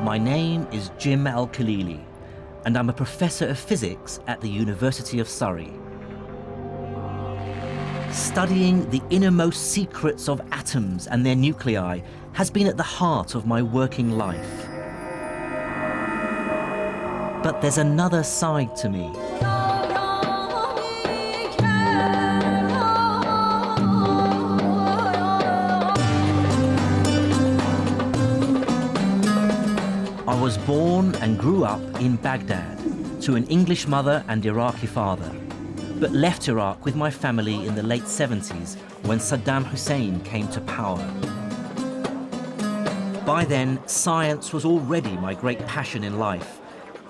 My name is Jim Al-Khalili, and I'm a professor of physics at the University of Surrey. Studying the innermost secrets of atoms and their nuclei has been at the heart of my working life. But there's another side to me. I was born and grew up in Baghdad to an English mother and Iraqi father, but left Iraq with my family in the late 70s when Saddam Hussein came to power. By then, science was already my great passion in life,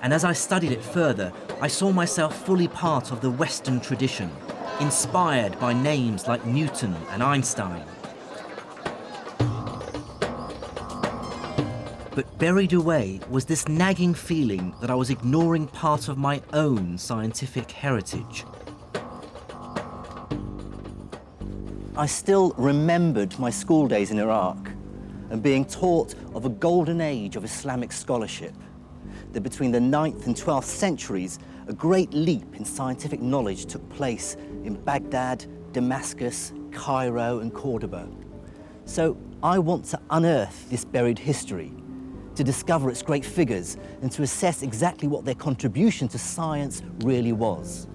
and as I studied it further, I saw myself fully part of the Western tradition, inspired by names like Newton and Einstein. But buried away was this nagging feeling that I was ignoring part of my own scientific heritage. I still remembered my school days in Iraq and being taught of a golden age of Islamic scholarship, that between the 9th and 12th centuries, a great leap in scientific knowledge took place in Baghdad, Damascus, Cairo, and Cordoba. So I want to unearth this buried history, to discover its great figures and to assess exactly what their contribution to science really was.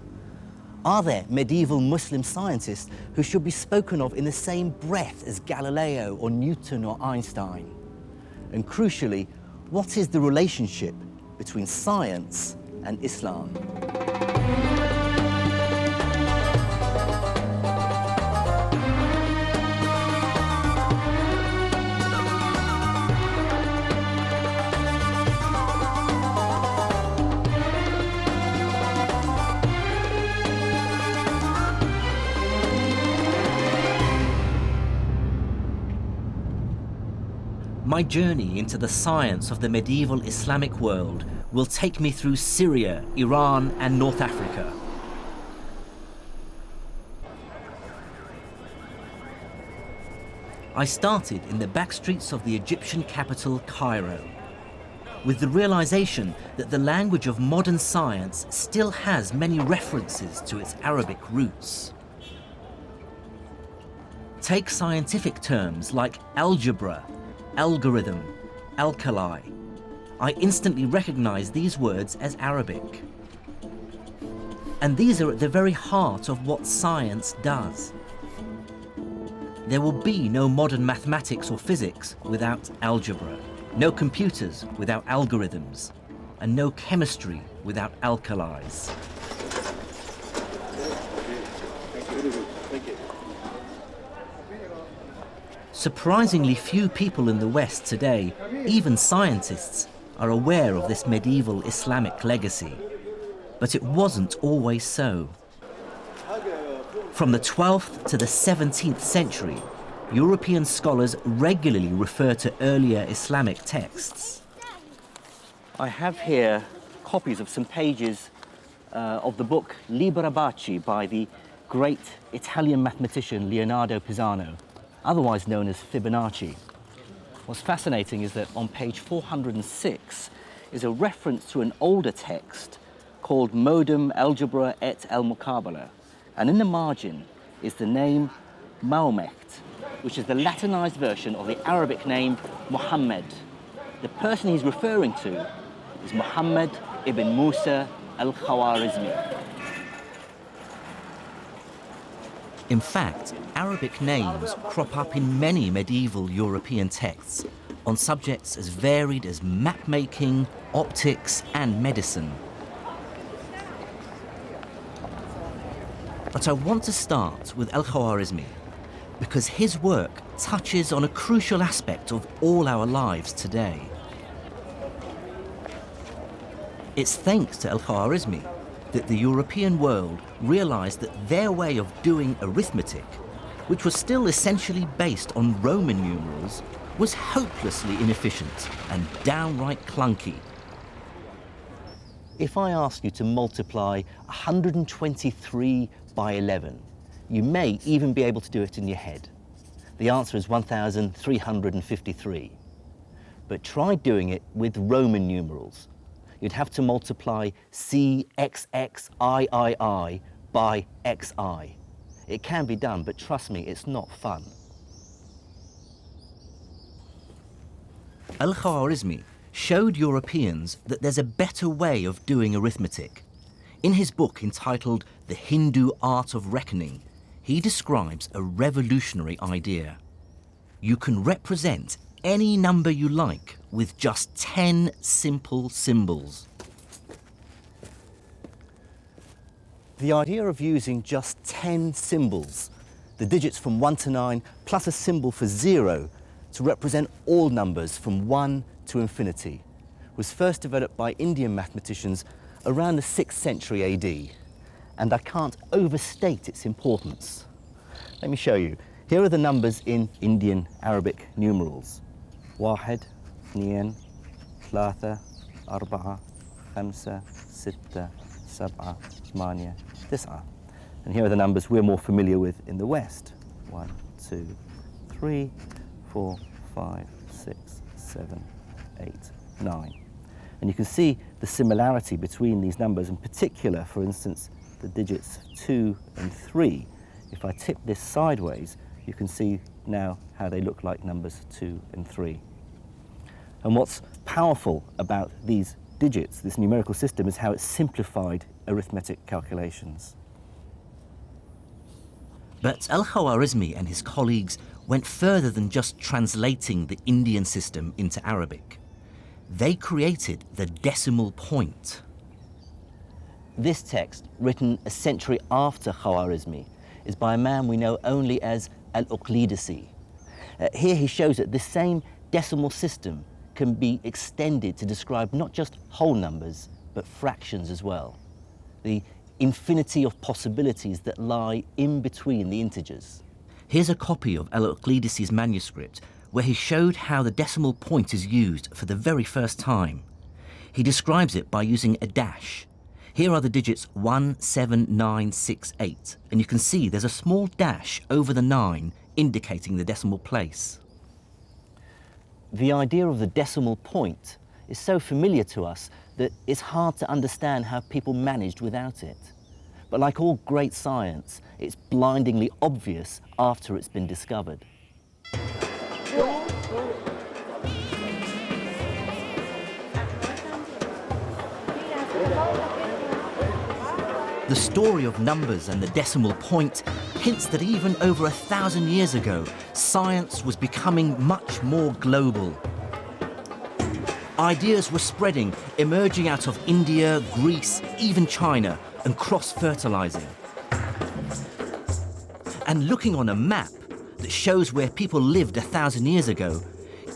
Are there medieval Muslim scientists who should be spoken of in the same breath as Galileo or Newton or Einstein? And crucially, what is the relationship between science and Islam? My journey into the science of the medieval Islamic world will take me through Syria, Iran, and North Africa. I started in the back streets of the Egyptian capital, Cairo, with the realization that the language of modern science still has many references to its Arabic roots. Take scientific terms like algebra, algorithm, alkali. I instantly recognize these words as Arabic. And these are at the very heart of what science does. There will be no modern mathematics or physics without algebra, no computers without algorithms, and no chemistry without alkalis. Surprisingly few people in the West today, even scientists, are aware of this medieval Islamic legacy. But it wasn't always so. From the 12th to the 17th century, European scholars regularly refer to earlier Islamic texts. I have here copies of some pages of the book Liber Abaci by the great Italian mathematician Leonardo Pisano, otherwise known as Fibonacci. What's fascinating is that on page 406 is a reference to an older text called Modum Algebra et al-Muqabala, and in the margin is the name Mahomet, which is the Latinized version of the Arabic name Muhammad. The person he's referring to is Muhammad ibn Musa al-Khwarizmi. In fact, Arabic names crop up in many medieval European texts on subjects as varied as map-making, optics, and medicine. But I want to start with Al-Khwarizmi because his work touches on a crucial aspect of all our lives today. It's thanks to Al-Khwarizmi that the European world realized that their way of doing arithmetic, which was still essentially based on Roman numerals, was hopelessly inefficient and downright clunky. If I ask you to multiply 123 by 11, you may even be able to do it in your head. The answer is 1,353. But try doing it with Roman numerals. You'd have to multiply CXXIII by XI. It can be done, but trust me, it's not fun. Al-Khawarizmi showed Europeans that there's a better way of doing arithmetic. In his book entitled The Hindu Art of Reckoning, he describes a revolutionary idea. You can represent any number you like with just 10 simple symbols. The idea of using just 10 symbols, the digits from 1 to 9, plus a symbol for 0, to represent all numbers from 1 to infinity, was first developed by Indian mathematicians around the 6th century AD, and I can't overstate its importance. Let me show you. Here are the numbers in Indian Arabic numerals. 1, 2, 3, 4, 5, 6, 7, 8, 9. And here are the numbers we're more familiar with in the West. 1, 2, 3, 4, 5, 6, 7, 8, 9. And you can see the similarity between these numbers, in particular, for instance, the digits 2 and 3. If I tip this sideways, you can see now how they look like numbers 2 and 3. And what's powerful about these digits, this numerical system, is how it's simplified arithmetic calculations. But Al-Khawarizmi and his colleagues went further than just translating the Indian system into Arabic. They created the decimal point. This text, written a century after Khawarizmi, is by a man we know only as Al-Khalili. Here he shows that this same decimal system can be extended to describe not just whole numbers, but fractions as well. The infinity of possibilities that lie in between the integers. Here's a copy of Al-Khalili's manuscript where he showed how the decimal point is used for the very first time. He describes it by using a dash. Here are the digits 1, 7, 9, 6, 8, and you can see there's a small dash over the 9 indicating the decimal place. The idea of the decimal point is so familiar to us that it's hard to understand how people managed without it. But like all great science, it's blindingly obvious after it's been discovered. The story of numbers and the decimal point hints that even over 1,000 years ago, science was becoming much more global. Ideas were spreading, emerging out of India, Greece, even China, and cross-fertilizing. And looking on a map that shows where people lived 1,000 years ago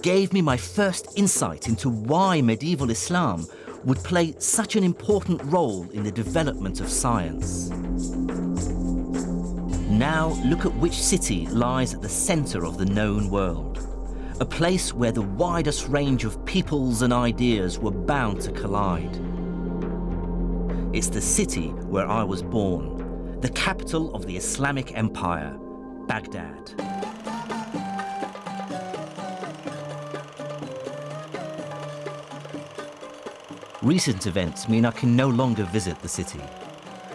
gave me my first insight into why medieval Islam would play such an important role in the development of science. Now look at which city lies at the center of the known world, a place where the widest range of peoples and ideas were bound to collide. It's the city where I was born, the capital of the Islamic Empire, Baghdad. Recent events mean I can no longer visit the city.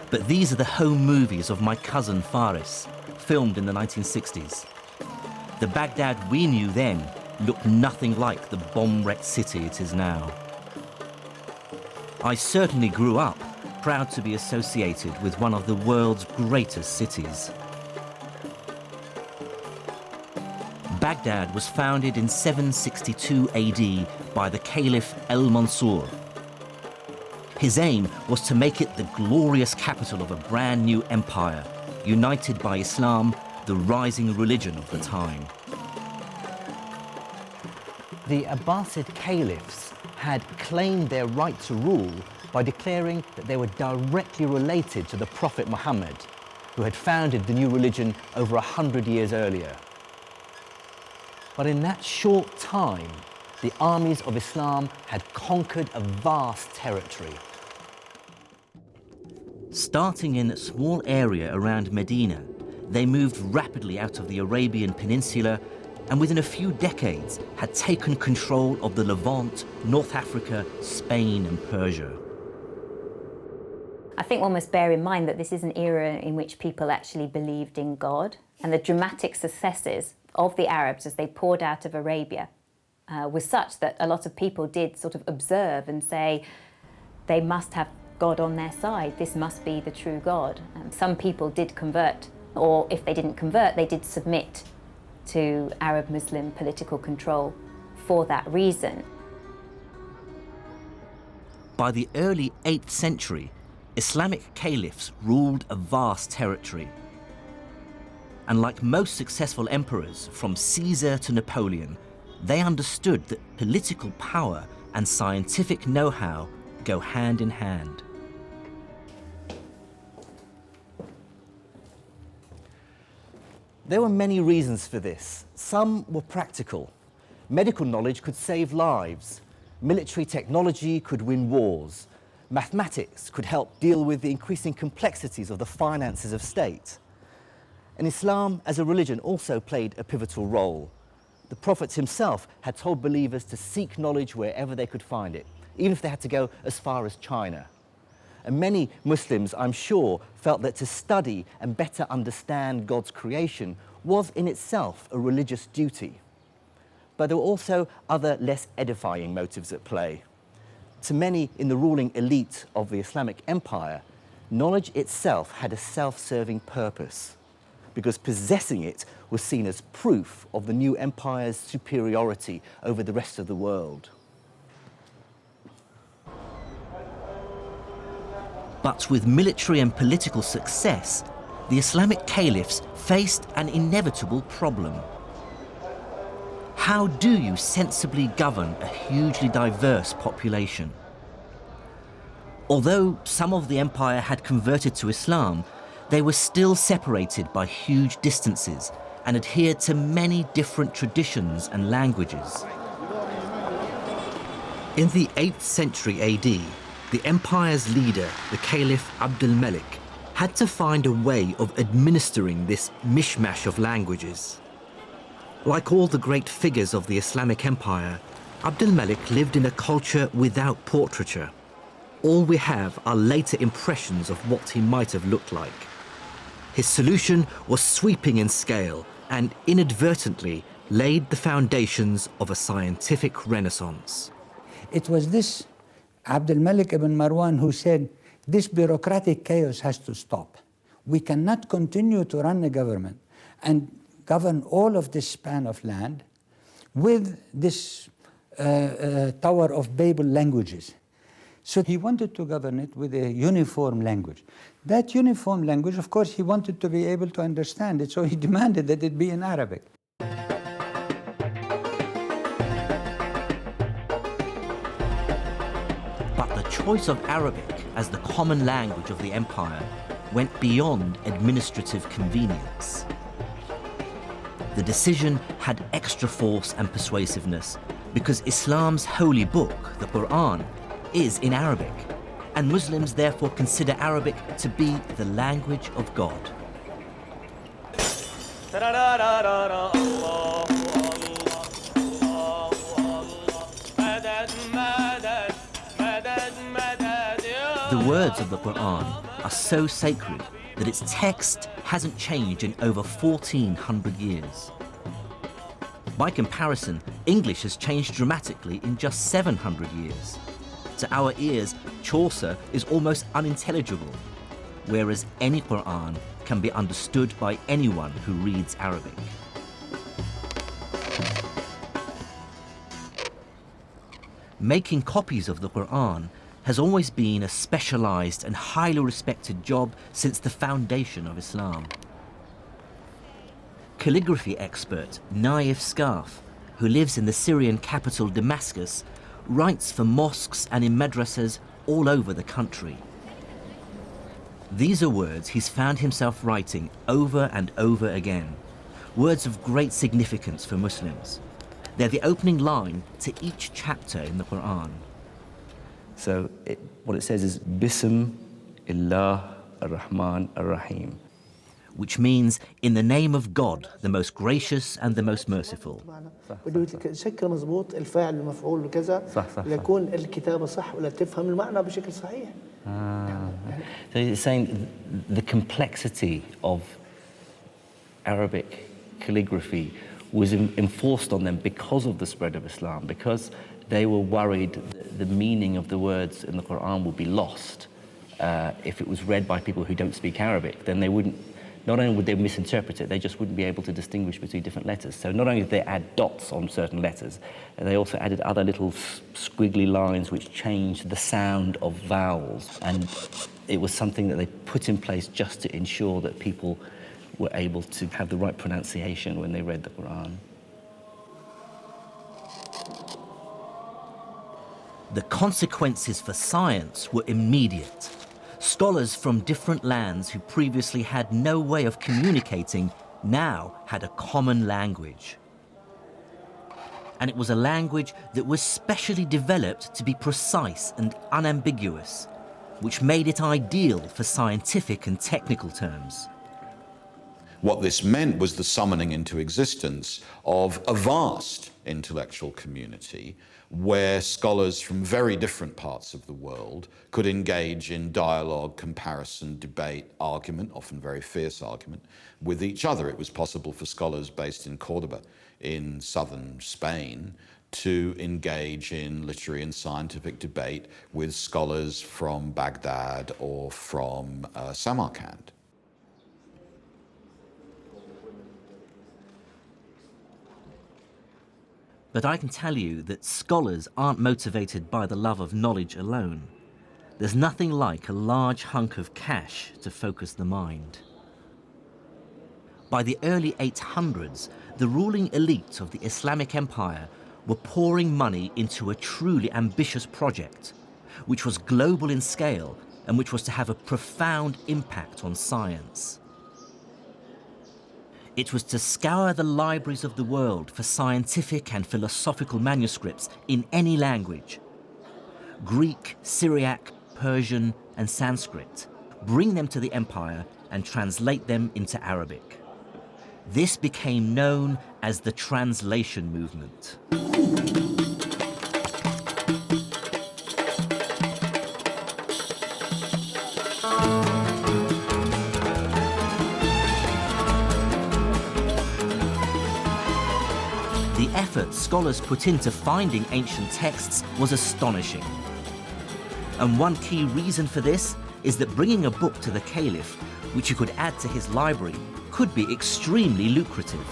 But these are the home movies of my cousin Faris, filmed in the 1960s. The Baghdad we knew then looked nothing like the bomb-wrecked city it is now. I certainly grew up proud to be associated with one of the world's greatest cities. Baghdad was founded in 762 AD by the Caliph al-Mansur. His aim was to make it the glorious capital of a brand new empire, united by Islam, the rising religion of the time. The Abbasid caliphs had claimed their right to rule by declaring that they were directly related to the Prophet Muhammad, who had founded the new religion over 100 years earlier. But in that short time, the armies of Islam had conquered a vast territory. Starting in a small area around Medina, they moved rapidly out of the Arabian Peninsula and within a few decades had taken control of the Levant, North Africa, Spain and Persia. I think one must bear in mind that this is an era in which people actually believed in God, and the dramatic successes of the Arabs as they poured out of Arabia was such that a lot of people did sort of observe and say they must have God on their side, this must be the true God. Some people did convert, or if they didn't convert, they did submit to Arab-Muslim political control for that reason. By the early 8th century, Islamic caliphs ruled a vast territory. And like most successful emperors, from Caesar to Napoleon, they understood that political power and scientific know-how go hand in hand. There were many reasons for this. Some were practical. Medical knowledge could save lives. Military technology could win wars. Mathematics could help deal with the increasing complexities of the finances of state. And Islam as a religion also played a pivotal role. The Prophet himself had told believers to seek knowledge wherever they could find it, even if they had to go as far as China. And many Muslims, I'm sure, felt that to study and better understand God's creation was in itself a religious duty. But there were also other less edifying motives at play. To many in the ruling elite of the Islamic Empire, knowledge itself had a self-serving purpose, because possessing it was seen as proof of the new empire's superiority over the rest of the world. But with military and political success, the Islamic caliphs faced an inevitable problem. How do you sensibly govern a hugely diverse population? Although some of the empire had converted to Islam, they were still separated by huge distances and adhered to many different traditions and languages. In the 8th century AD, the empire's leader, the Caliph Abd-al-Malik, had to find a way of administering this mishmash of languages. Like all the great figures of the Islamic Empire, Abd-al-Malik lived in a culture without portraiture. All we have are later impressions of what he might have looked like. His solution was sweeping in scale and inadvertently laid the foundations of a scientific renaissance. It was this Abd al-Malik ibn Marwan who said, this bureaucratic chaos has to stop. We cannot continue to run a government and govern all of this span of land with this Tower of Babel languages. So he wanted to govern it with a uniform language. That uniform language, of course, he wanted to be able to understand it, so he demanded that it be in Arabic. But the choice of Arabic as the common language of the empire went beyond administrative convenience. The decision had extra force and persuasiveness because Islam's holy book, the Quran, is in Arabic, and Muslims therefore consider Arabic to be the language of God. The words of the Quran are so sacred that its text hasn't changed in over 1,400 years. By comparison, English has changed dramatically in just 700 years. To our ears, Chaucer is almost unintelligible, whereas any Quran can be understood by anyone who reads Arabic. Making copies of the Quran has always been a specialized and highly respected job since the foundation of Islam. Calligraphy expert Naif Scarf, who lives in the Syrian capital Damascus, writes for mosques and in madrasas all over the country. These are words he's found himself writing over and over again, words of great significance for Muslims. They're the opening line to each chapter in the Quran. So what it says is, Bism illah ar-Rahman ar-Rahim, which means in the name of God, the most gracious and the most merciful. بده شكل مضبوط الفاعل المفعول بكذا ليكون الكتابة صح ولا تفهم المعنى بشكل صحيح. So it's saying the complexity of Arabic calligraphy was enforced on them because of the spread of Islam, because they were worried the meaning of the words in the Quran would be lost if it was read by people who don't speak Arabic. Then they wouldn't, not only would they misinterpret it, they just wouldn't be able to distinguish between different letters. So not only did they add dots on certain letters, they also added other little squiggly lines which changed the sound of vowels. And it was something that they put in place just to ensure that people were able to have the right pronunciation when they read the Quran. The consequences for science were immediate. Scholars from different lands who previously had no way of communicating now had a common language. And it was a language that was specially developed to be precise and unambiguous, which made it ideal for scientific and technical terms. What this meant was the summoning into existence of a vast intellectual community where scholars from very different parts of the world could engage in dialogue, comparison, debate, argument, often very fierce argument, with each other. It was possible for scholars based in Cordoba in southern Spain to engage in literary and scientific debate with scholars from Baghdad or from Samarkand. But I can tell you that scholars aren't motivated by the love of knowledge alone. There's nothing like a large hunk of cash to focus the mind. By the early 800s, the ruling elite of the Islamic Empire were pouring money into a truly ambitious project, which was global in scale and which was to have a profound impact on science. It was to scour the libraries of the world for scientific and philosophical manuscripts in any language. Greek, Syriac, Persian, and Sanskrit, bring them to the empire and translate them into Arabic. This became known as the translation movement. The effort scholars put into finding ancient texts was astonishing. And one key reason for this is that bringing a book to the caliph, which he could add to his library, could be extremely lucrative.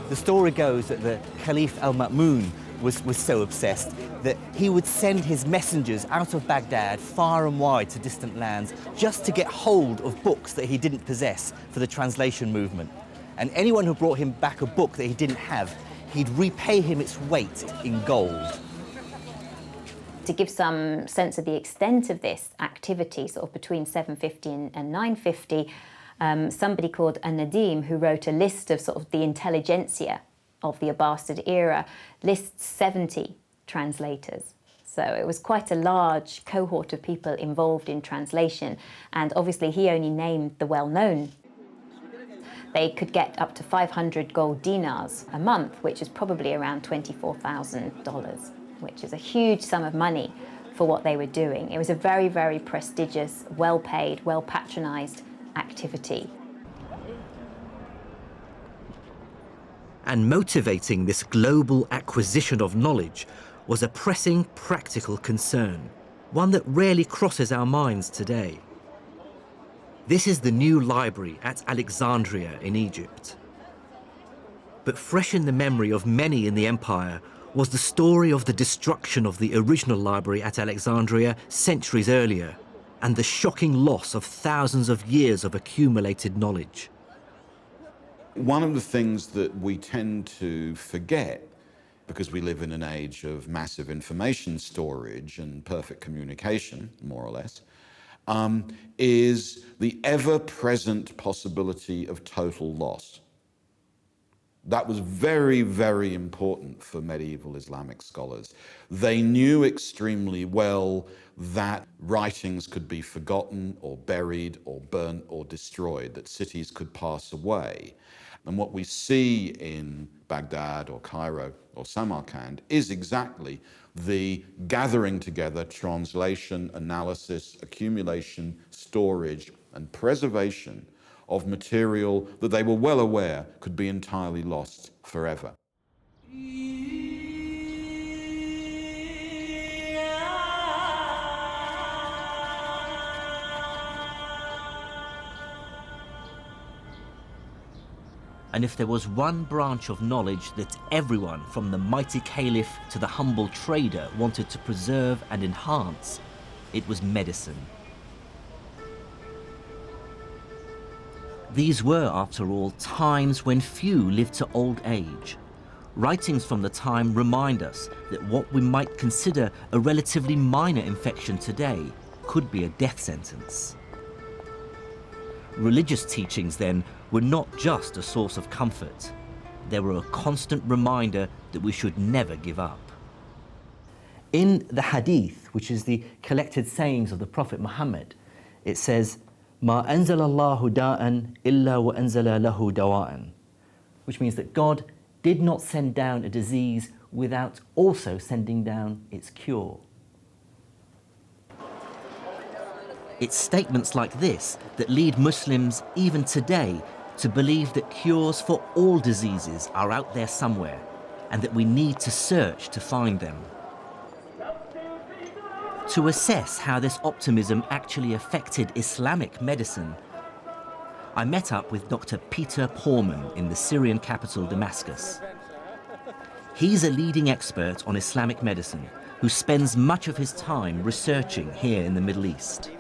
The story goes that the Caliph al-Ma'mun was so obsessed that he would send his messengers out of Baghdad far and wide to distant lands just to get hold of books that he didn't possess for the translation movement. And anyone who brought him back a book that he didn't have, he'd repay him its weight in gold. To give some sense of the extent of this activity, sort of between 750 and 950, somebody called An-Nadim, who wrote a list of sort of the intelligentsia of the Abbasid era, lists 70 translators. So it was quite a large cohort of people involved in translation, and obviously he only named the well-known. They could get up to 500 gold dinars a month, which is probably around $24,000, which is a huge sum of money for what they were doing. It was a very, very prestigious, well-paid, well-patronized activity. And motivating this global acquisition of knowledge was a pressing practical concern, one that rarely crosses our minds today. This is the new library at Alexandria in Egypt. But fresh in the memory of many in the empire was the story of the destruction of the original library at Alexandria centuries earlier, and the shocking loss of thousands of years of accumulated knowledge. One of the things that we tend to forget, because we live in an age of massive information storage and perfect communication, more or less, is the ever-present possibility of total loss. That was very, very important for medieval Islamic scholars. They knew extremely well that writings could be forgotten or buried or burnt or destroyed, that cities could pass away. And what we see in Baghdad or Cairo or Samarkand is exactly the gathering together, translation, analysis, accumulation, storage, and preservation of material that they were well aware could be entirely lost forever. And if there was one branch of knowledge that everyone, from the mighty caliph to the humble trader, wanted to preserve and enhance, it was medicine. These were, after all, times when few lived to old age. Writings from the time remind us that what we might consider a relatively minor infection today could be a death sentence. Religious teachings, then, were not just a source of comfort. They were a constant reminder that we should never give up. In the Hadith, which is the collected sayings of the Prophet Muhammad, it says, "Ma anzala Allahu da'an illa wa anzala lahu dawa'an," which means that God did not send down a disease without also sending down its cure. It's statements like this that lead Muslims, even today, to believe that cures for all diseases are out there somewhere, and that we need to search to find them. To assess how this optimism actually affected Islamic medicine, I met up with Dr. Peter Porman in the Syrian capital, Damascus. He's a leading expert on Islamic medicine who spends much of his time researching here in the Middle East.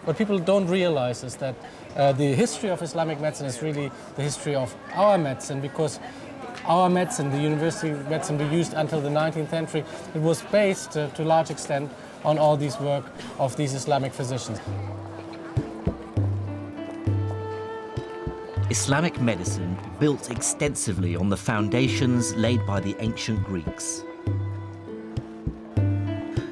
What people don't realize is that the history of Islamic medicine is really the history of our medicine, because our medicine, the university medicine we used until the 19th century, it was based to a large extent on all this work of these Islamic physicians. Islamic medicine built extensively on the foundations laid by the ancient Greeks.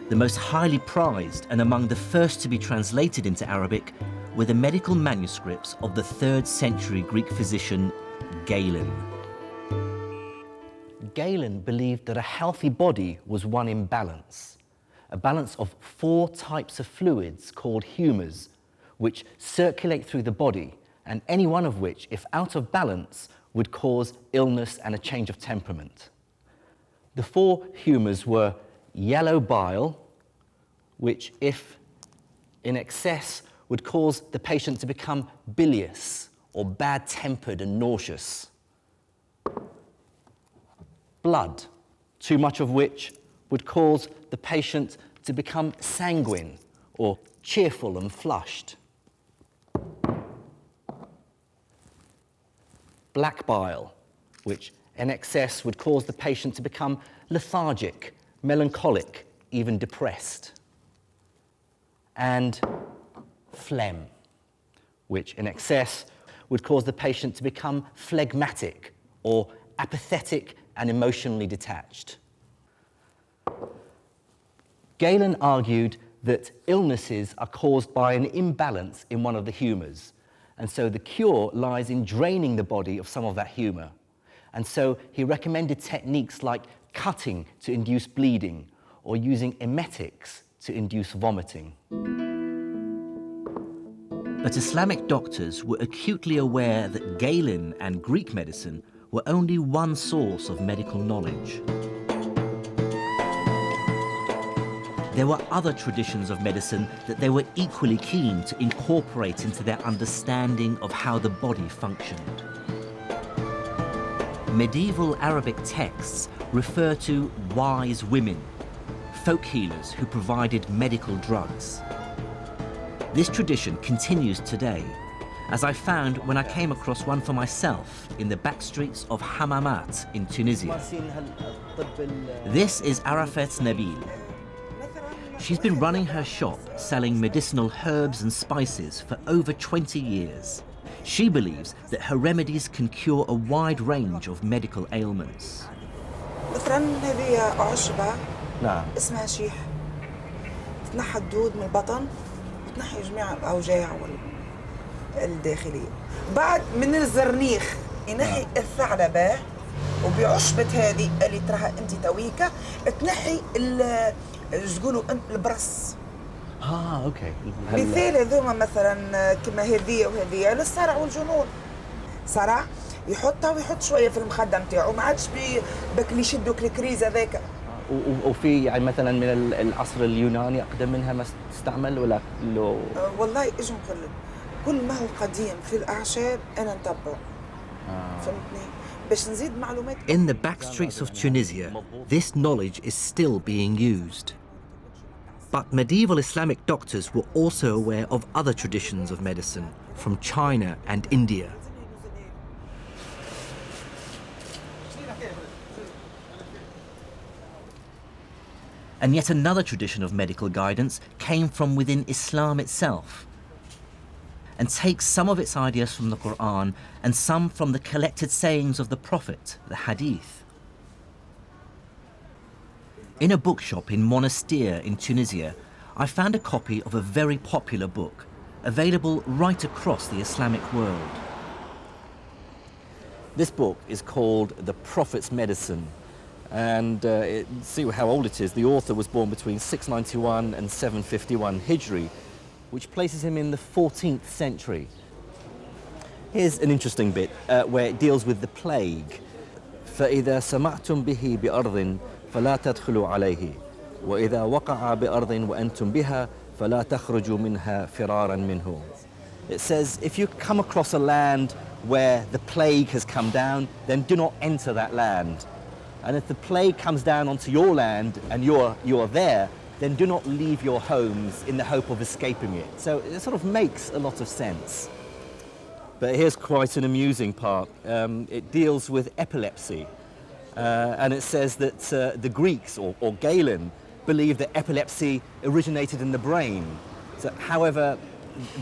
The most highly prized and among the first to be translated into Arabic were the medical manuscripts of the 3rd century Greek physician Galen. Galen believed that a healthy body was one in balance, a balance of 4 types of fluids called humours, which circulate through the body, and any one of which, if out of balance, would cause illness and a change of temperament. The 4 humours were yellow bile, which, if in excess, would cause the patient to become bilious or bad-tempered and nauseous. Blood, too much of which would cause the patient to become sanguine or cheerful and flushed. Black bile, which in excess would cause the patient to become lethargic, melancholic, even depressed. And phlegm, which in excess would cause the patient to become phlegmatic or apathetic and emotionally detached. Galen argued that illnesses are caused by an imbalance in one of the humours, and so the cure lies in draining the body of some of that humour. And so he recommended techniques like cutting to induce bleeding or using emetics to induce vomiting. But Islamic doctors were acutely aware that Galen and Greek medicine were only one source of medical knowledge. There were other traditions of medicine that they were equally keen to incorporate into their understanding of how the body functioned. Medieval Arabic texts refer to wise women, folk healers who provided medical drugs. This tradition continues today, as I found when I came across one for myself in the back streets of Hammamat in Tunisia. This is Arafat Nabil. She's been running her shop selling medicinal herbs and spices for over 20 years. She believes that her remedies can cure a wide range of medical ailments. مثلا هذه عشبة نعم. اسمها شيح تنحى الدود من البطن وتنحي جميع الأوجاع الداخلية. بعد من الزرنيخ ينحي الثعلبة وبعشبة هذه اللي تراها أنت تويكة تنحي تقولوا البرص. اوكي. مثال هذوما مثلا كما هذه وهذه للصرع والجنون. صرع يحطها ويحط شويه في المخده نتاعو ما عادش بكل يشدوك الكريز هذاك. وفي يعني مثلا من العصر اليوناني اقدم منها ما تستعمل ولا لو؟ والله اجي نقول لك كل ما هو قديم في الاعشاب انا نتبعه. فهمتني؟ باش نزيد معلومات. In the back streets of Tunisia, this knowledge is still being used. But medieval Islamic doctors were also aware of other traditions of medicine from China and India. And yet another tradition of medical guidance came from within Islam itself and takes some of its ideas from the Quran and some from the collected sayings of the Prophet, the Hadith. In a bookshop in Monastir in Tunisia, I found a copy of a very popular book, available right across the Islamic world. This book is called The Prophet's Medicine, and see how old it is. The author was born between 691 and 751 Hijri, which places him in the 14th century. Here's an interesting bit where it deals with the plague. فإذا سمعتم به بأرض فلا تدخلوا عليه وإذا وقع بأرض وأنتم بها فلا تخرجوا منها فرارا منه. It says, if you come across a land where the plague has come down, then do not enter that land. And if the plague comes down onto your land and you are there, then do not leave your homes in the hope of escaping it. So it sort of makes a lot of sense. But here's quite an amusing part. It deals with epilepsy. And it says that the Greeks, or Galen, believed that epilepsy originated in the brain. So, however,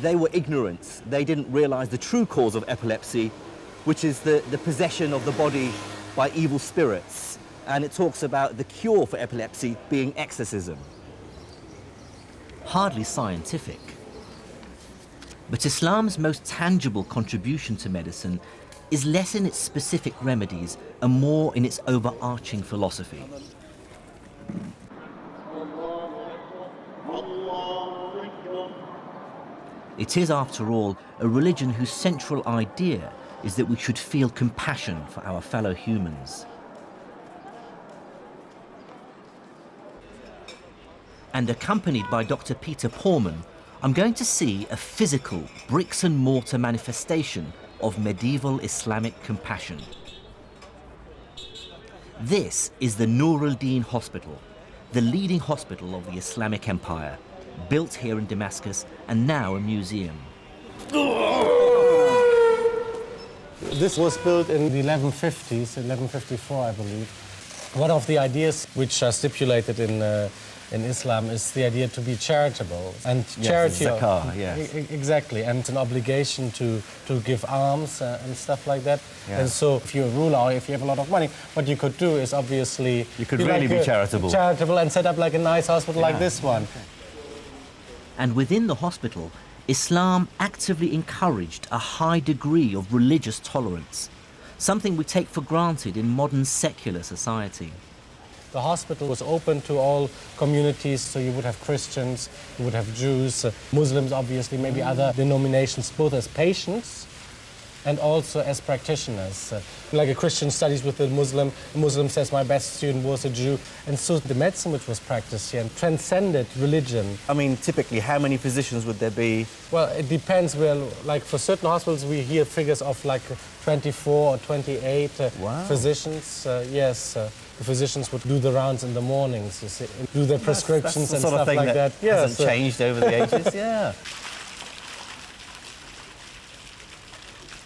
they were ignorant. They didn't realize the true cause of epilepsy, which is the possession of the body by evil spirits. And it talks about the cure for epilepsy being exorcism. Hardly scientific. But Islam's most tangible contribution to medicine is less in its specific remedies and more in its overarching philosophy. It is, after all, a religion whose central idea is that we should feel compassion for our fellow humans. And accompanied by Dr. Peter Porman, I'm going to see a physical, bricks and mortar manifestation of medieval Islamic compassion. This is the Nur al-Din Hospital, the leading hospital of the Islamic Empire, built here in Damascus and now a museum. This was built in the 1150s, 1154, I believe. One of the ideas which are stipulated in Islam is the idea to be charitable. And yes, charity... zakah, yes. Exactly, and it's an obligation to give alms and stuff like that. Yeah. And so if you're a ruler or if you have a lot of money, what you could do is obviously... You could really be charitable. Charitable and set up like a nice hospital like this one. And within the hospital, Islam actively encouraged a high degree of religious tolerance, something we take for granted in modern secular society. The hospital was open to all communities, so you would have Christians, you would have Jews, Muslims obviously, maybe other denominations, both as patients and also as practitioners. Like a Christian studies with a Muslim says my best student was a Jew. And so the medicine which was practiced here transcended religion. I mean, typically, how many physicians would there be? Well, it depends. Well, like for certain hospitals, we hear figures of like 24 or 28 physicians. Yes, the physicians would do the rounds in the mornings, you see, do their prescriptions that's the and sort of stuff thing like that. Yes, hasn't changed over the ages, yeah.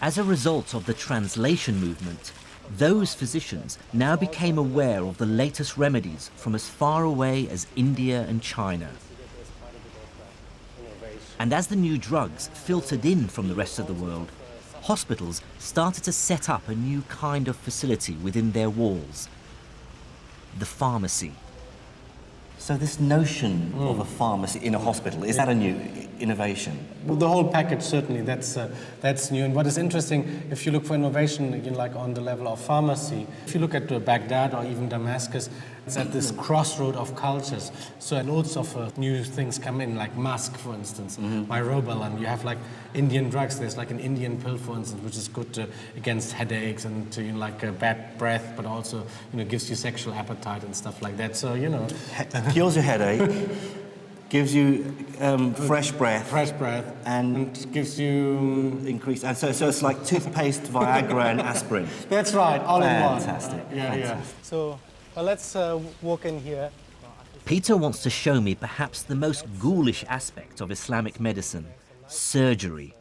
As a result of the translation movement, those physicians now became aware of the latest remedies from as far away as India and China. And as the new drugs filtered in from the rest of the world, hospitals started to set up a new kind of facility within their walls, the pharmacy. So this notion of a pharmacy in a hospital, is that a new innovation? Well, the whole package, certainly, that's new. And what is interesting, if you look for innovation, again, like on the level of pharmacy, if you look at Baghdad or even Damascus, it's at this crossroad of cultures. So loads of new things come in, like musk, for instance, myrobalan. You have like Indian drugs. There's like an Indian pill, for instance, which is good against headaches and to, bad breath, but also, gives you sexual appetite and stuff like that. So, Cures your headache, gives you fresh breath. And gives you... Increased. And so it's like toothpaste, Viagra and aspirin. That's right, all in one. Fantastic. Yeah. So let's walk in here. Peter wants to show me perhaps the most ghoulish aspect of Islamic medicine, surgery.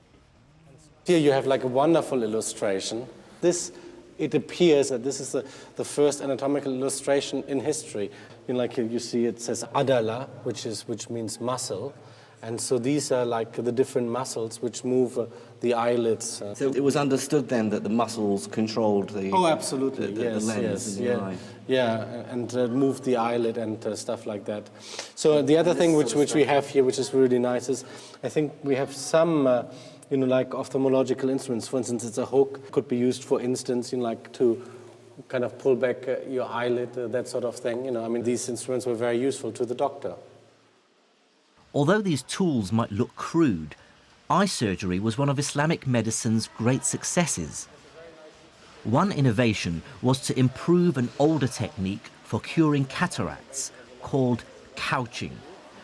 Here you have like a wonderful illustration. It appears that this is the first anatomical illustration in history. Like you see, it says adala, which means muscle. And so these are like the different muscles which move the eyelids. So it was understood then that the muscles controlled the... Oh, absolutely, the lens in the eye. Yeah, and moved the eyelid and stuff like that. So the other thing which we have here, which is really nice, is I think we have some... like ophthalmological instruments. For instance, it's a hook, could be used, for instance, like to kind of pull back your eyelid, that sort of thing. These instruments were very useful to the doctor. Although these tools might look crude, eye surgery was one of Islamic medicine's great successes. One innovation was to improve an older technique for curing cataracts called couching,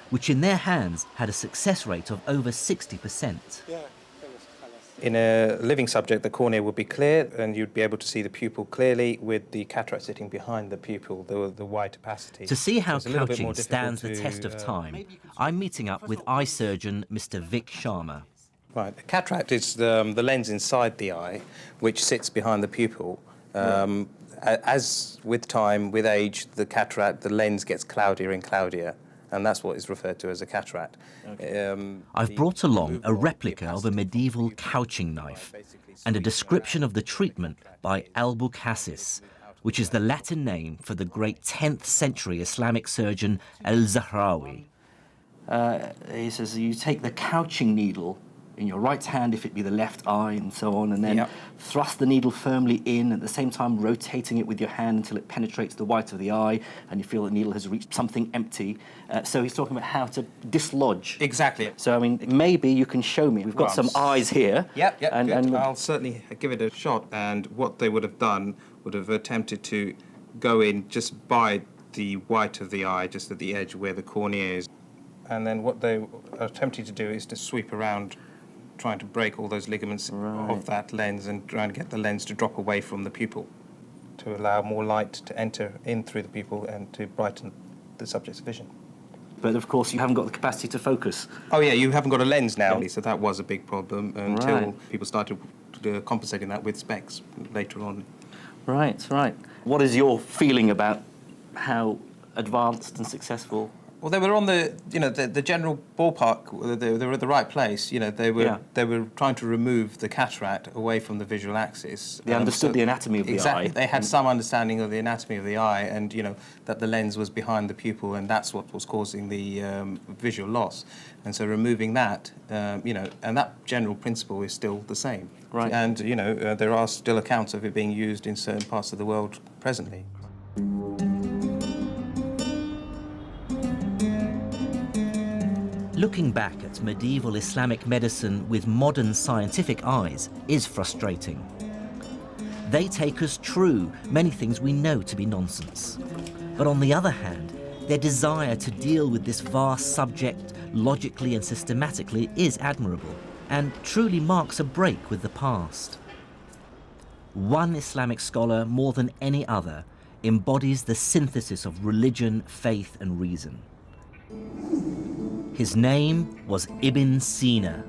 which in their hands had a success rate of over 60%. In a living subject, the cornea would be clear and you'd be able to see the pupil clearly with the cataract sitting behind the pupil, the wide opacity. To see how couching stands the test of time, I'm meeting up with eye surgeon Mr. Vic Sharma. Right, the cataract is the lens inside the eye, which sits behind the pupil. As with time, with age, the lens gets cloudier and cloudier. And that's what is referred to as a cataract. Okay. I've brought along a replica of a medieval couching knife and a description of the treatment by Al-Bukhasis, which is the Latin name for the great 10th century Islamic surgeon Al-Zahrawi. He says you take the couching needle in your right hand, if it be the left eye, and so on, and then thrust the needle firmly in, at the same time rotating it with your hand until it penetrates the white of the eye, and you feel the needle has reached something empty. So he's talking about how to dislodge. Exactly. So, maybe you can show me. We've got some eyes here. Yep, and I'll certainly give it a shot. And what they would have done would have attempted to go in just by the white of the eye, just at the edge where the cornea is. And then what they are attempting to do is to sweep around, trying to break all those ligaments of that lens and trying to get the lens to drop away from the pupil to allow more light to enter in through the pupil and to brighten the subject's vision. But of course you haven't got the capacity to focus. Oh yeah, you haven't got a lens now, so that was a big problem until people started compensating that with specs later on. Right. What is your feeling about how advanced and successful? Well, they were on the general ballpark. They were at the right place. They were trying to remove the cataract away from the visual axis. They understood the anatomy of the eye. Exactly. They had some understanding of the anatomy of the eye, and that the lens was behind the pupil, and that's what was causing the visual loss. And so removing that, and that general principle is still the same. Right. And there are still accounts of it being used in certain parts of the world presently. Looking back at medieval Islamic medicine with modern scientific eyes is frustrating. They take as true many things we know to be nonsense. But on the other hand, their desire to deal with this vast subject logically and systematically is admirable and truly marks a break with the past. One Islamic scholar, more than any other, embodies the synthesis of religion, faith, and reason. His name was Ibn Sina,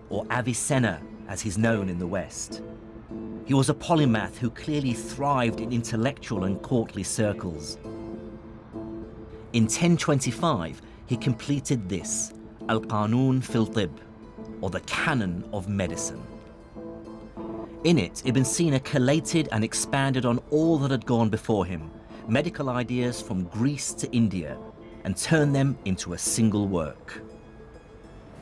or Avicenna, as he's known in the West. He was a polymath who clearly thrived in intellectual and courtly circles. In 1025, he completed this, Al-Qanun fil Tib, or the Canon of Medicine. In it, Ibn Sina collated and expanded on all that had gone before him, medical ideas from Greece to India, and turned them into a single work.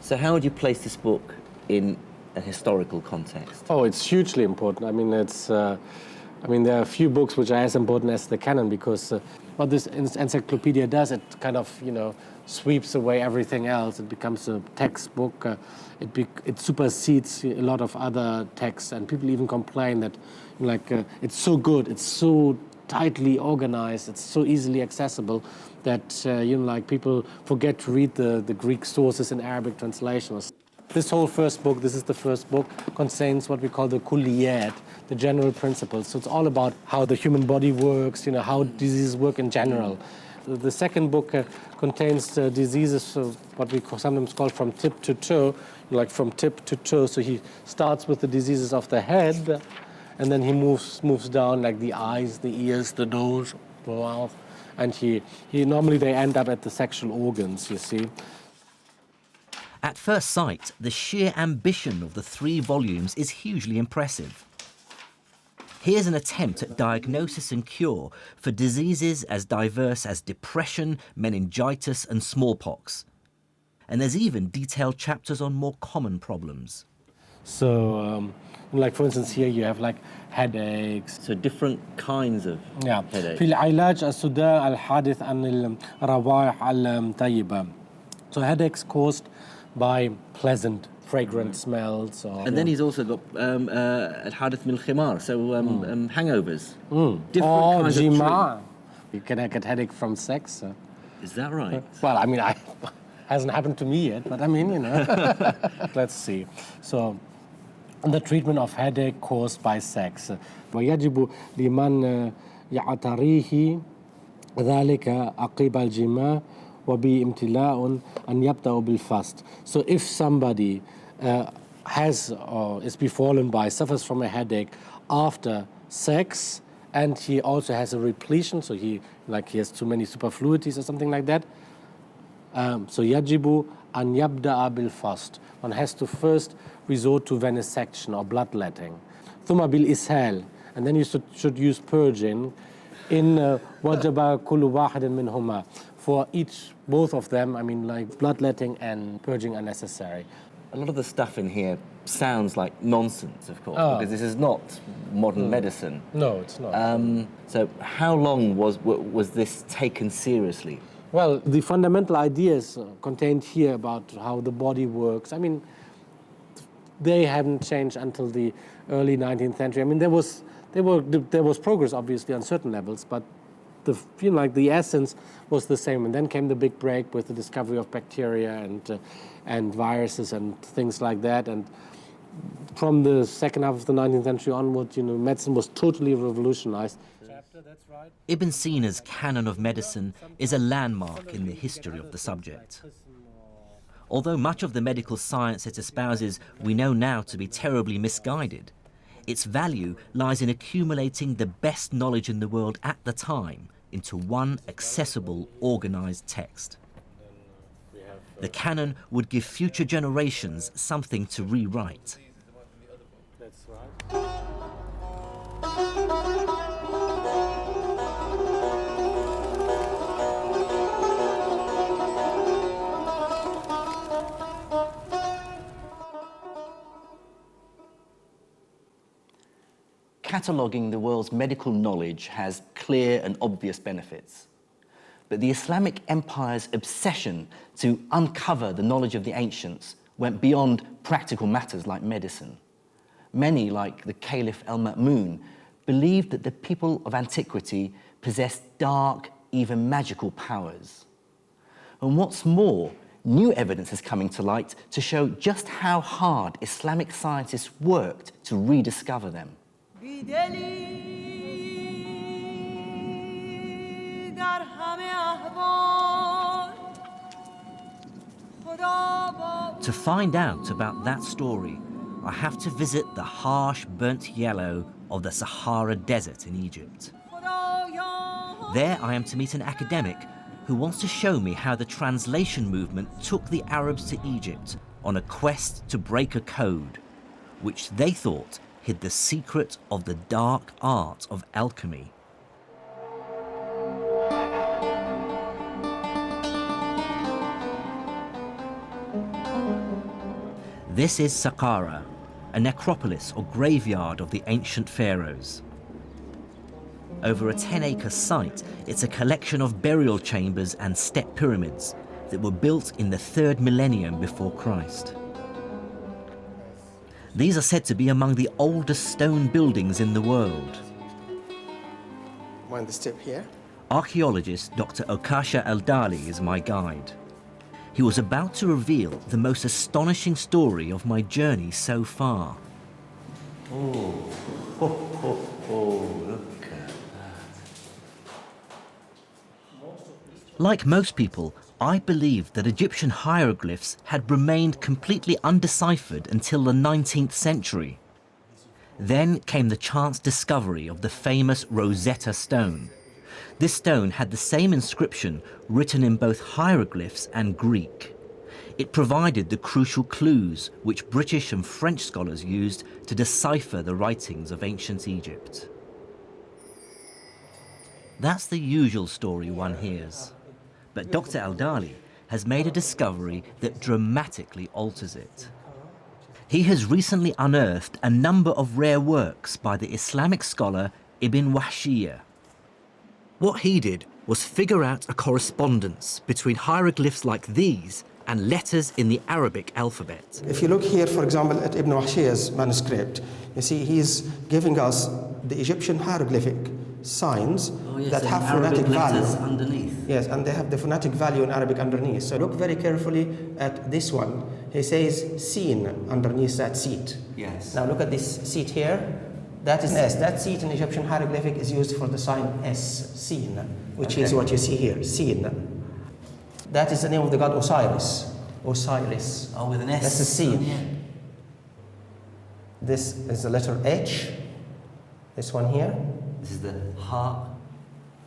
So how would you place this book in a historical context? Oh, it's hugely important. I mean, there are a few books which are as important as the canon, because what this encyclopedia does, it kind of, sweeps away everything else. It becomes a textbook. It supersedes a lot of other texts, and people even complain that, it's so good, it's so tightly organized, it's so easily accessible that people forget to read the Greek sources in Arabic translations. This whole first book, this is the first book, contains what we call the kulliyat, the general principles. So it's all about how the human body works, how diseases work in general. The second book contains diseases, what we sometimes call from tip to toe, like from tip to toe. So he starts with the diseases of the head, and then he moves down, like the eyes, the ears, the nose, the mouth, and he normally they end up at the sexual organs, you see. At first sight, the sheer ambition of the 3 volumes is hugely impressive. Here's an attempt at diagnosis and cure for diseases as diverse as depression, meningitis, and smallpox. And there's even detailed chapters on more common problems. So, for instance, here you have headaches. So different kinds of headaches. في العلاج الصداع الحادث عن الروائح الطيبة. So headaches caused by pleasant, fragrant smells. And then he's also got al-hadith min al-khimar, so hangovers. Different kinds of jima. You can get headache from sex. Is that right? Well, hasn't happened to me yet, but let's see. So, the treatment of headache caused by sex. ويجب لمن يعتريه ذلك عقب الجماع وبامتلاء أن يبدأ بالفast. So if somebody has or is befallen by, suffers from a headache after sex, and he also has a repletion, so he has too many superfluities or something like that, so يجب أن يبدأ بالفast. One has to first resort to venesection or bloodletting. ثم بالإسهال, and then you should use purging. In وجب كل واحد منهما. For both of them, bloodletting and purging are necessary. A lot of the stuff in here sounds like nonsense, of course, because this is not modern medicine. No, it's not. So how long was this taken seriously? Well, the fundamental ideas contained here about how the body works, they haven't changed until the early 19th century. There was progress, obviously, on certain levels, but the essence was the same. And then came the big break with the discovery of bacteria and viruses and things like that. And from the second half of the 19th century onward, medicine was totally revolutionized. Ibn Sina's canon of medicine is a landmark in the history of the subject. Although much of the medical science it espouses we know now to be terribly misguided, its value lies in accumulating the best knowledge in the world at the time into one accessible, organized text. The canon would give future generations something to rewrite. Cataloguing the world's medical knowledge has clear and obvious benefits. But the Islamic Empire's obsession to uncover the knowledge of the ancients went beyond practical matters like medicine. Many, like the Caliph Al-Ma'mun, believed that the people of antiquity possessed dark, even magical powers. And what's more, new evidence is coming to light to show just how hard Islamic scientists worked to rediscover them. To find out about that story, I have to visit the harsh, burnt yellow of the Sahara Desert in Egypt. There I am to meet an academic who wants to show me how the translation movement took the Arabs to Egypt on a quest to break a code, which they thought hid the secret of the dark art of alchemy. This is Saqqara, a necropolis or graveyard of the ancient pharaohs. Over a 10-acre site, it's a collection of burial chambers and step pyramids that were built in the 3rd millennium before Christ. These are said to be among the oldest stone buildings in the world. Mind the step here? Archaeologist Dr. Okasha Al-Dali is my guide. He was about to reveal the most astonishing story of my journey so far. Oh, look at that. Like most people, I believed that Egyptian hieroglyphs had remained completely undeciphered until the 19th century. Then came the chance discovery of the famous Rosetta Stone. This stone had the same inscription written in both hieroglyphs and Greek. It provided the crucial clues which British and French scholars used to decipher the writings of ancient Egypt. That's the usual story one hears. But Dr. Al-Dali has made a discovery that dramatically alters it. He has recently unearthed a number of rare works by the Islamic scholar Ibn Wahshiyya. What he did was figure out a correspondence between hieroglyphs like these and letters in the Arabic alphabet. If you look here, for example, at Ibn Wahshiyya's manuscript, you see he's giving us the Egyptian hieroglyphic signs that have phonetic value underneath. Yes, and they have the phonetic value in Arabic underneath. So look very carefully at this one. He says seen underneath that seat. Yes. Now look at this seat here. That is S. That seat in Egyptian hieroglyphic is used for the sign S, seen, which is what you see here, seen. That is the name of the god Osiris. Osiris. Oh, with an S. That's a seen. Yeah. This is the letter H. This one here. This is the heart.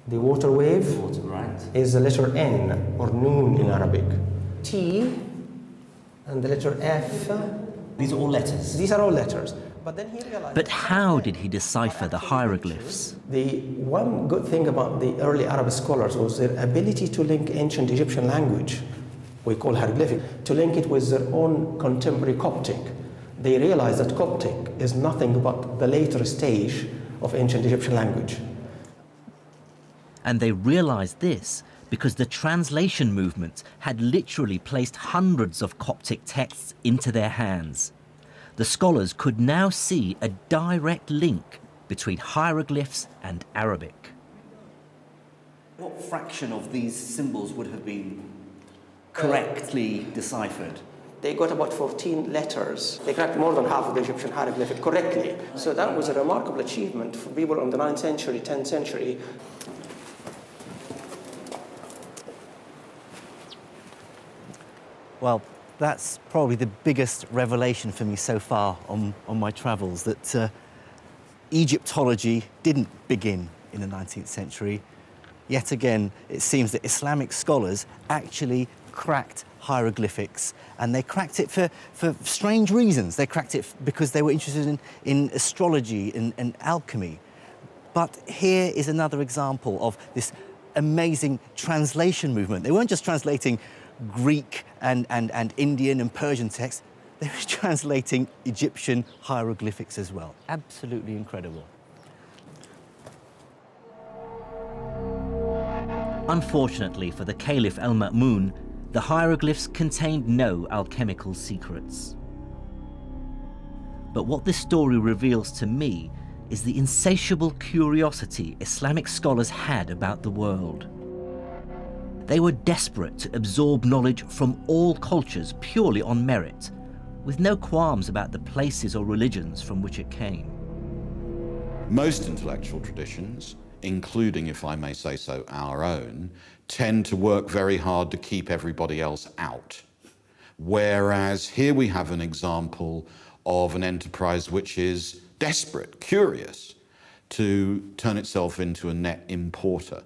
The water wave Right. is the letter N, or noon in Arabic. T and the letter F. These are all letters. These are all letters. But then he realized... But how did he decipher the hieroglyphs? The one good thing about the early Arab scholars was their ability to link ancient Egyptian language, we call hieroglyphic, to link it with their own contemporary Coptic. They realized that Coptic is nothing but the later stage of ancient Egyptian language. And they realized this because the translation movement had literally placed hundreds of Coptic texts into their hands. The scholars could now see a direct link between hieroglyphs and Arabic. What fraction of these symbols would have been correctly deciphered? They got about 14 letters. They cracked more than half of the Egyptian hieroglyphic correctly. So that was a remarkable achievement for people in the 9th century, 10th century. Well, that's probably the biggest revelation for me so far on my travels, that Egyptology didn't begin in the 19th century. Yet again, it seems that Islamic scholars actually cracked hieroglyphics, and they cracked it for strange reasons. They cracked it because they were interested in astrology and alchemy. But here is another example of this amazing translation movement. They weren't just translating Greek and Indian and Persian texts, they were translating Egyptian hieroglyphics as well. Absolutely incredible. Unfortunately for the Caliph Al-Ma'mun, the hieroglyphs contained no alchemical secrets. But what this story reveals to me is the insatiable curiosity Islamic scholars had about the world. They were desperate to absorb knowledge from all cultures purely on merit, with no qualms about the places or religions from which it came. Most intellectual traditions, including, if I may say so, our own, tend to work very hard to keep everybody else out. Whereas here we have an example of an enterprise which is desperate, curious, to turn itself into a net importer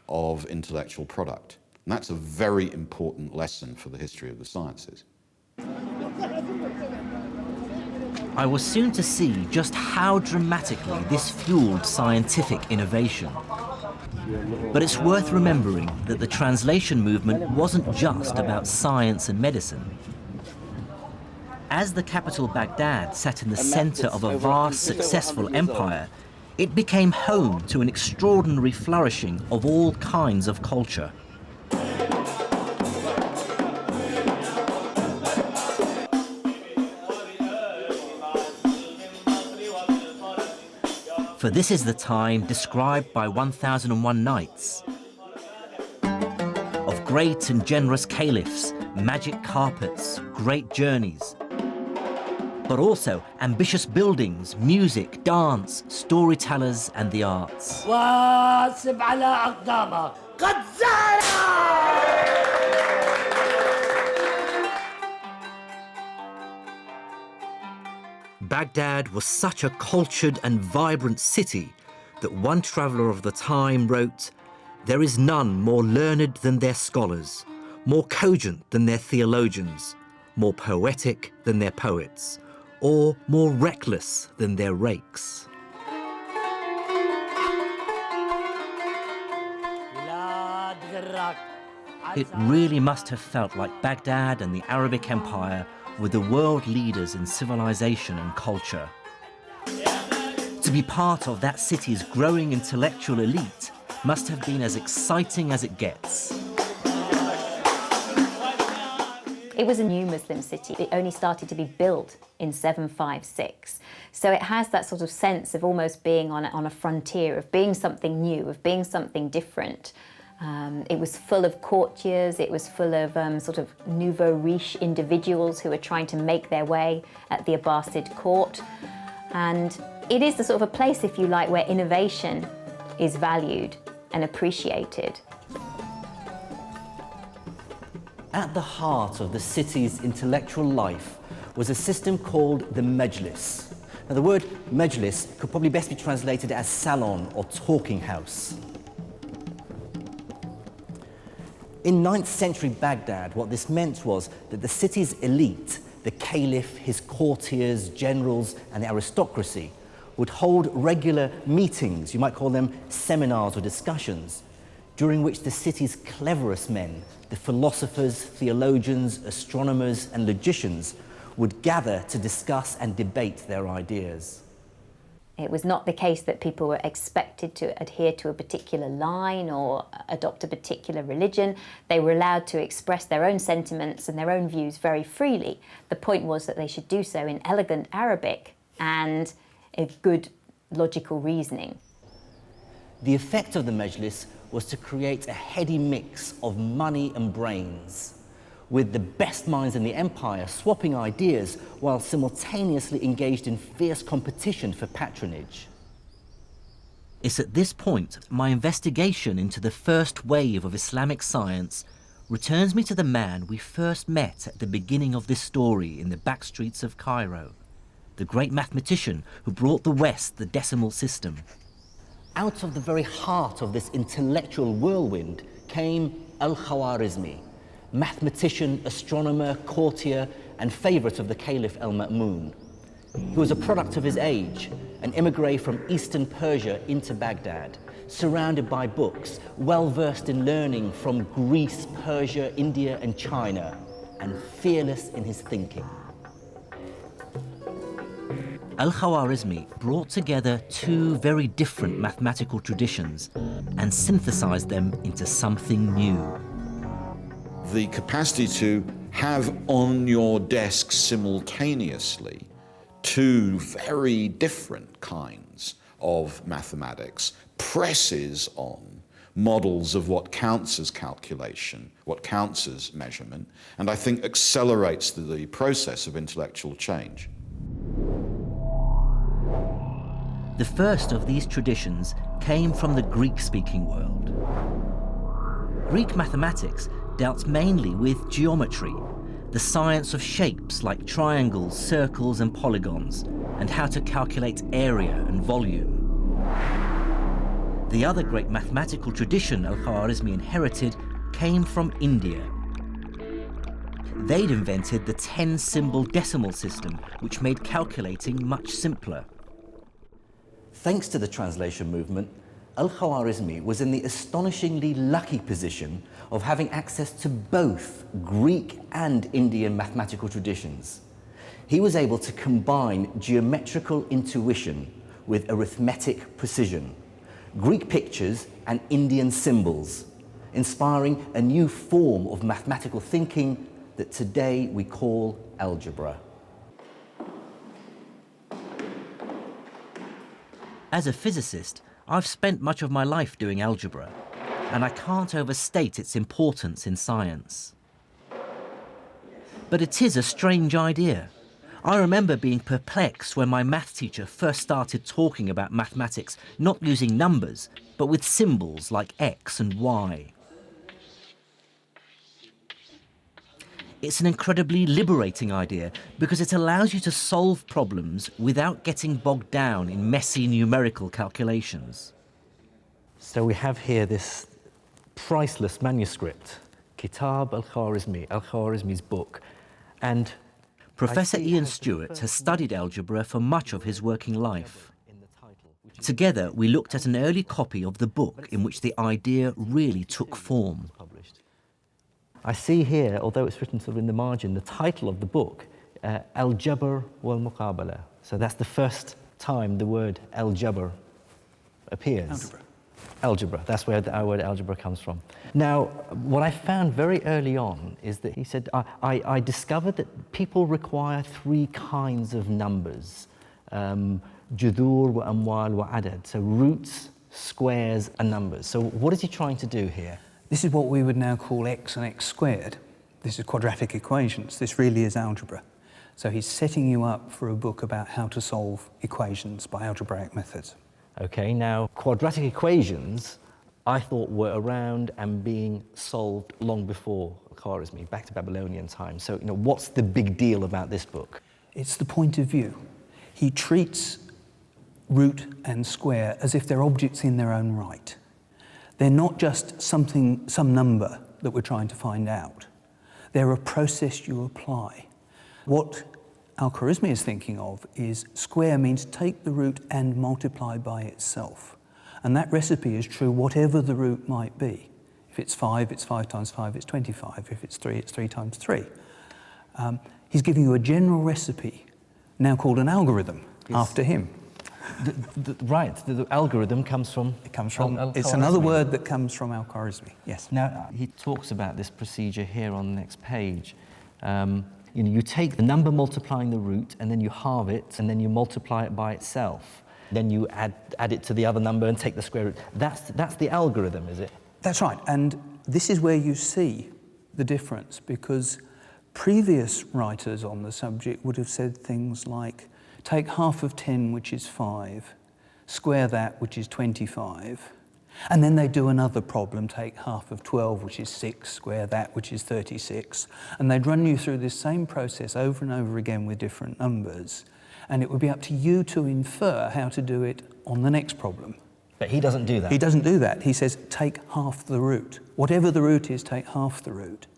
of intellectual product. And that's a very important lesson for the history of the sciences. I was soon to see just how dramatically this fueled scientific innovation. But it's worth remembering that the translation movement wasn't just about science and medicine. As the capital Baghdad sat in the center of a vast, successful empire, it became home to an extraordinary flourishing of all kinds of culture. For this is the time described by 1001 Nights, of great and generous caliphs, magic carpets, great journeys, but also ambitious buildings, music, dance, storytellers, and the arts. Baghdad was such a cultured and vibrant city that one traveller of the time wrote, "There is none more learned than their scholars, more cogent than their theologians, more poetic than their poets, or more reckless than their rakes." It really must have felt like Baghdad and the Arabic Empire were the world leaders in civilization and culture. To be part of that city's growing intellectual elite must have been as exciting as it gets. It was a new Muslim city. It only started to be built in 756. So it has that sort of sense of almost being on a frontier, of being something new, of being something different. It was full of courtiers, it was full of sort of nouveau riche individuals who were trying to make their way at the Abbasid court. And it is the sort of a place, if you like, where innovation is valued and appreciated. At the heart of the city's intellectual life was a system called the Majlis. Now, the word Majlis could probably best be translated as salon or talking house. In 9th century Baghdad, what this meant was that the city's elite, the caliph, his courtiers, generals, and the aristocracy, would hold regular meetings, you might call them seminars or discussions, during which the city's cleverest men, the philosophers, theologians, astronomers, and logicians, would gather to discuss and debate their ideas. It was not the case that people were expected to adhere to a particular line or adopt a particular religion. They were allowed to express their own sentiments and their own views very freely. The point was that they should do so in elegant Arabic and a good logical reasoning. The effect of the Majlis was to create a heady mix of money and brains, with the best minds in the empire swapping ideas while simultaneously engaged in fierce competition for patronage. It's at this point my investigation into the first wave of Islamic science returns me to the man we first met at the beginning of this story in the back streets of Cairo, the great mathematician who brought the West the decimal system. Out of the very heart of this intellectual whirlwind came Al-Khwarizmi, mathematician, astronomer, courtier, and favorite of the Caliph Al-Ma'mun. He was a product of his age, an immigrant from Eastern Persia into Baghdad, surrounded by books, well-versed in learning from Greece, Persia, India, and China, and fearless in his thinking. Al-Khwarizmi brought together two very different mathematical traditions and synthesized them into something new. The capacity to have on your desk simultaneously two very different kinds of mathematics presses on models of what counts as calculation, what counts as measurement, and I think accelerates the process of intellectual change. The first of these traditions came from the Greek-speaking world. Greek mathematics dealt mainly with geometry, the science of shapes like triangles, circles, and polygons, and how to calculate area and volume. The other great mathematical tradition Al-Khwarizmi inherited came from India. they'd invented the 10-symbol decimal system, which made calculating much simpler. Thanks to the translation movement, Al-Khwarizmi was in the astonishingly lucky position of having access to both Greek and Indian mathematical traditions. He was able to combine geometrical intuition with arithmetic precision, Greek pictures and Indian symbols, inspiring a new form of mathematical thinking that today we call algebra. As a physicist, I've spent much of my life doing algebra, and I can't overstate its importance in science. But it is a strange idea. I remember being perplexed when my math teacher first started talking about mathematics not using numbers, but with symbols like X and Y. It's an incredibly liberating idea because it allows you to solve problems without getting bogged down in messy numerical calculations. So we have here this priceless manuscript, Kitab Al-Khwarizmi, Al-Khwarizmi's book, and Professor Ian Stewart has studied algebra for much of his working life. Together, we looked at an early copy of the book in which the idea really took form. I see here, although it's written sort of in the margin, the title of the book, Al-Jabr wal-Muqabala. So that's the first time the word Al-Jabr appears. Algebra. Algebra, that's where our word algebra comes from. Now, what I found very early on is that he said, I discovered that people require three kinds of numbers, judur wa amwal wa adad, so roots, squares, and numbers. So what is he trying to do here? This is what we would now call x and x squared. This is quadratic equations. This really is algebra. So he's setting you up for a book about how to solve equations by algebraic methods. Okay, now quadratic equations I thought were around and being solved long before Khwarizmi, back to Babylonian times. So, what's the big deal about this book? It's the point of view. He treats root and square as if they're objects in their own right. They're not just some number that we're trying to find out. They're a process you apply. What Al-Khwarizmi is thinking of is square means take the root and multiply by itself. And that recipe is true whatever the root might be. If it's 5, it's 5 times 5, it's 25. If it's 3, it's 3 times 3. He's giving you a general recipe, now called an algorithm, after him. The algorithm comes from... It comes from... It's another word that comes from Al-Khwarizmi, yes. Now, he talks about this procedure here on the next page. You take the number multiplying the root, and then you halve it, and then you multiply it by itself. Then you add it to the other number and take the square root. That's the algorithm, is it? That's right, and this is where you see the difference, because previous writers on the subject would have said things like, take half of 10, which is 5, square that, which is 25, and then they do another problem, take half of 12, which is 6, square that, which is 36, and they'd run you through this same process over and over again with different numbers, and it would be up to you to infer how to do it on the next problem. But he doesn't do that. He doesn't do that. He says, take half the root. Whatever the root is, take half the root.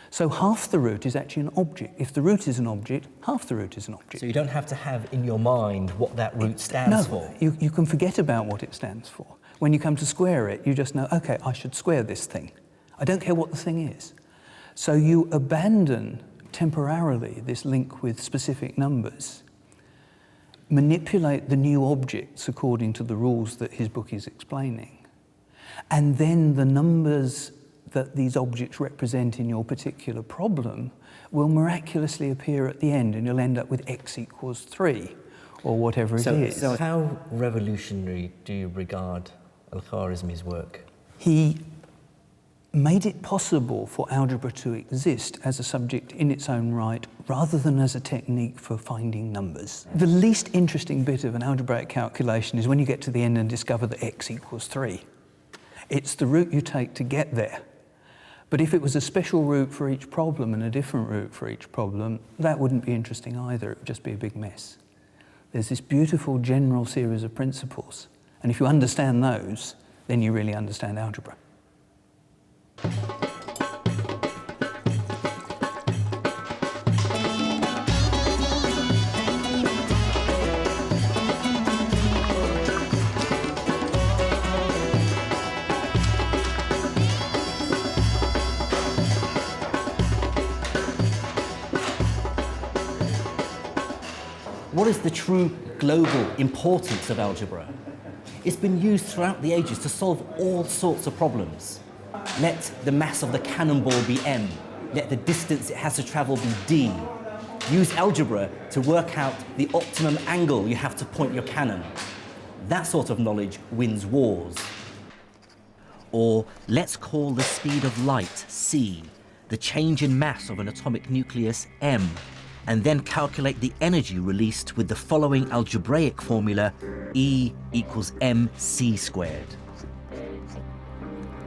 So half the root is actually an object. If the root is an object, half the root is an object. So you don't have to have in your mind what that root stands for. You can forget about what it stands for. When you come to square it, you just know, okay, I should square this thing. I don't care what the thing is. So you abandon temporarily this link with specific numbers, manipulate the new objects according to the rules that his book is explaining, and then the numbers that these objects represent in your particular problem will miraculously appear at the end, and you'll end up with x equals 3, or whatever it is. So how revolutionary do you regard Al-Khwarizmi's work? He made it possible for algebra to exist as a subject in its own right, rather than as a technique for finding numbers. The least interesting bit of an algebraic calculation is when you get to the end and discover that x equals 3. It's the route you take to get there. But if it was a special route for each problem and a different route for each problem, that wouldn't be interesting either. It would just be a big mess. There's this beautiful general series of principles, and if you understand those, then you really understand algebra. is the true global importance of algebra? It's been used throughout the ages to solve all sorts of problems. Let the mass of the cannonball be m. Let the distance it has to travel be d. Use algebra to work out the optimum angle you have to point your cannon. That sort of knowledge wins wars. Or let's call the speed of light c, the change in mass of an atomic nucleus m, and then calculate the energy released with the following algebraic formula: E equals mc squared.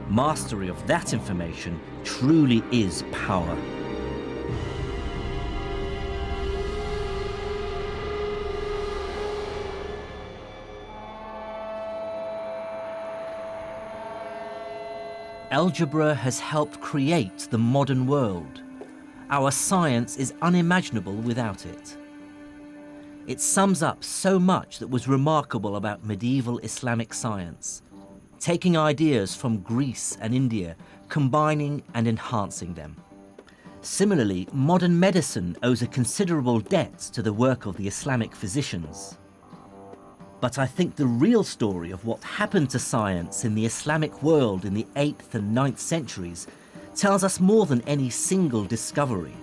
Mastery of that information truly is power. Algebra has helped create the modern world. Our science is unimaginable without it. It sums up so much that was remarkable about medieval Islamic science, taking ideas from Greece and India, combining and enhancing them. Similarly, modern medicine owes a considerable debt to the work of the Islamic physicians. But I think the real story of what happened to science in the Islamic world in the 8th and 9th centuries tells us more than any single discovery.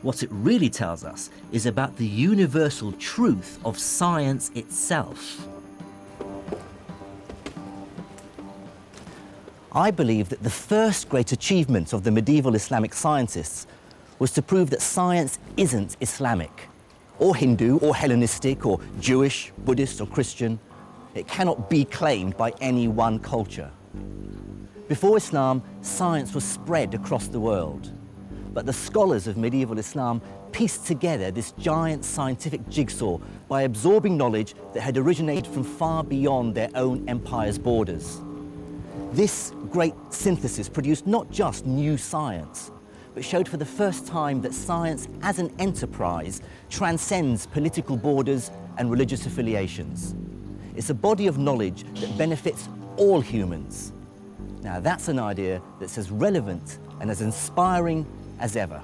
What it really tells us is about the universal truth of science itself. I believe that the first great achievement of the medieval Islamic scientists was to prove that science isn't Islamic, or Hindu, or Hellenistic, or Jewish, Buddhist, or Christian. It cannot be claimed by any one culture. Before Islam, science was spread across the world. But the scholars of medieval Islam pieced together this giant scientific jigsaw by absorbing knowledge that had originated from far beyond their own empire's borders. This great synthesis produced not just new science, but showed for the first time that science as an enterprise transcends political borders and religious affiliations. It's a body of knowledge that benefits all humans. Now that's an idea that's as relevant and as inspiring as ever.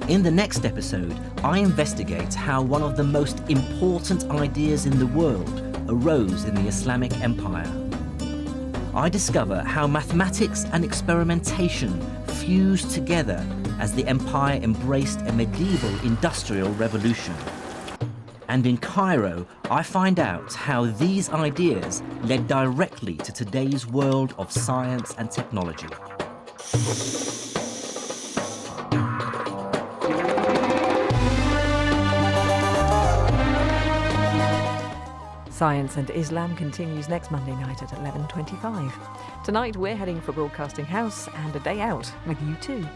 In the next episode, I investigate how one of the most important ideas in the world arose in the Islamic Empire. I discover how mathematics and experimentation fused together as the empire embraced a medieval industrial revolution. And in Cairo, I find out how these ideas led directly to today's world of science and technology. Science and Islam continues next Monday night at 11:25. Tonight we're heading for Broadcasting House and a day out with U2.